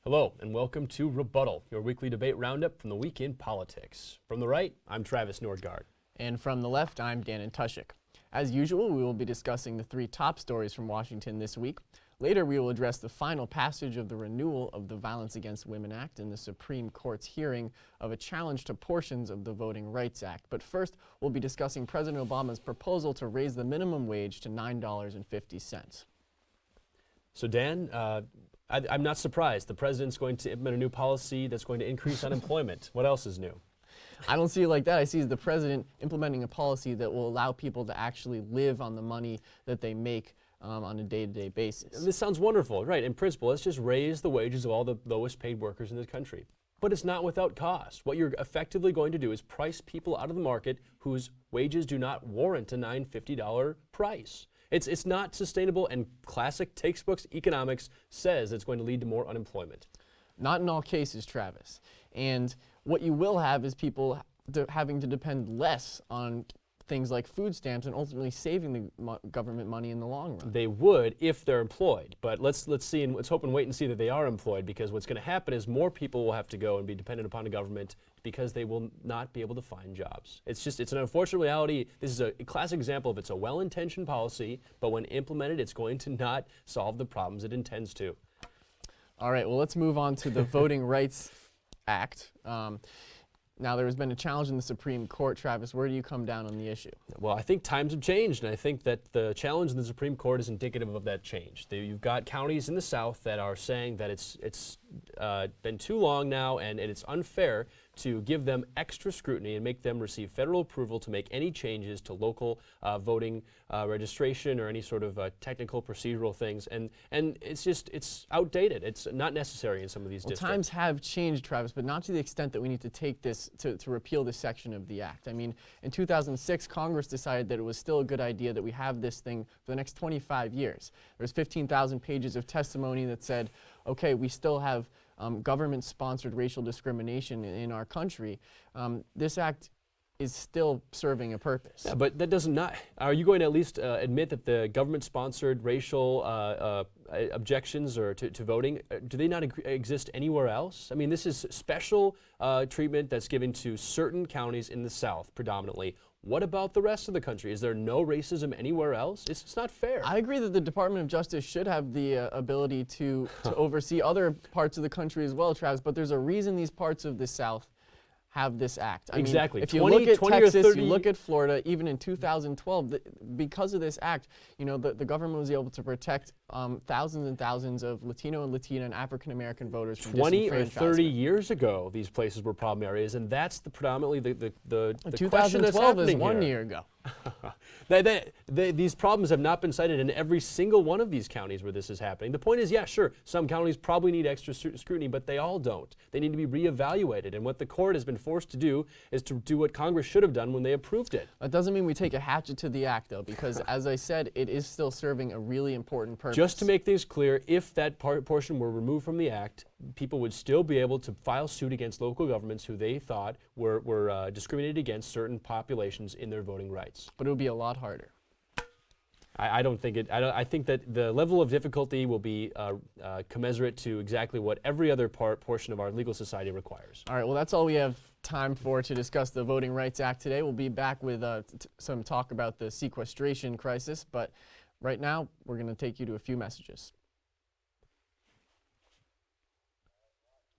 Hello, and welcome to Rebuttal, your weekly debate roundup from the week in politics. From the right, I'm Travis Nordgaard. And from the left, I'm Dan Tushik. As usual, we will be discussing the three top stories from Washington this week. Later, we will address the final passage of the renewal of the Violence Against Women Act and the Supreme Court's hearing of a challenge to portions of the Voting Rights Act. But first, we'll be discussing President Obama's proposal to raise the minimum wage to $9.50. So Dan, I'm not surprised. The president's going to implement a new policy that's going to increase unemployment. What else is new? I don't see it like that. I see the president implementing a policy that will allow people to actually live on the money that they make on a day-to-day basis. This sounds wonderful, right? In principle, let's just raise the wages of all the lowest paid workers in this country. But it's not without cost. What you're effectively going to do is price people out of the market whose wages do not warrant a $9.50 price. It's not sustainable, and classic textbooks economics says it's going to lead to more unemployment. Not in all cases, Travis. And what you will have is people having to depend less on things like food stamps and ultimately saving the government money in the long run. They would if they're employed, but let's see and let's hope and wait and see that they are employed, because what's going to happen is more people will have to go and be dependent upon the government because they will not be able to find jobs. It's an unfortunate reality. This is a classic example of it's a well-intentioned policy, but when implemented, it's going to not solve the problems it intends to. All right, well, let's move on to the Voting Rights Act. Now, there has been a challenge in the Supreme Court. Travis, where do you come down on the issue? Well, I think times have changed, and I think that the challenge in the Supreme Court is indicative of that change. You've got counties in the South that are saying that it's been too long now, and it's unfair to give them extra scrutiny and make them receive federal approval to make any changes to local voting registration or any sort of technical procedural things. And it's outdated. It's not necessary in some of these districts. Times have changed, Travis, but not to the extent that we need to take this to repeal this section of the act. I mean, in 2006, Congress decided that it was still a good idea that we have this thing for the next 25 years. There's 15,000 pages of testimony that said, okay, we still have government-sponsored racial discrimination in our country. This act is still serving a purpose. Yeah, but that does not. Are you going to at least admit that the government-sponsored racial objections or to voting, do they not exist anywhere else? I mean, this is special treatment that's given to certain counties in the South predominantly. What about the rest of the country? Is there no racism anywhere else? It's not fair. I agree that the Department of Justice should have the ability to oversee other parts of the country as well, Travis, but there's a reason these parts of the South have this act. I mean, if you look at Texas, you look at Florida, even in 2012, because of this act, you know, the government was able to protect thousands and thousands of Latino and Latina and African-American voters from 20 or 30 years ago, these places were problem areas, and that's predominantly the 2012 is 1 year ago. These problems have not been cited in every single one of these counties where this is happening. The point is, yeah, sure, some counties probably need extra scrutiny, but they all don't. They need to be reevaluated, and what the court has been forced to do is to do what Congress should have done when they approved it. That doesn't mean we take a hatchet to the act, though, because as I said, it is still serving a really important purpose. Just to make things clear, if that portion were removed from the act, people would still be able to file suit against local governments who they thought were discriminated against certain populations in their voting rights. But it would be a lot harder. I don't think it. I think that the level of difficulty will be commensurate to exactly what every other portion of our legal society requires. All right. Well, that's all we have time for to discuss the Voting Rights Act today. We'll be back with some talk about the sequestration crisis, but right now we're going to take you to a few messages.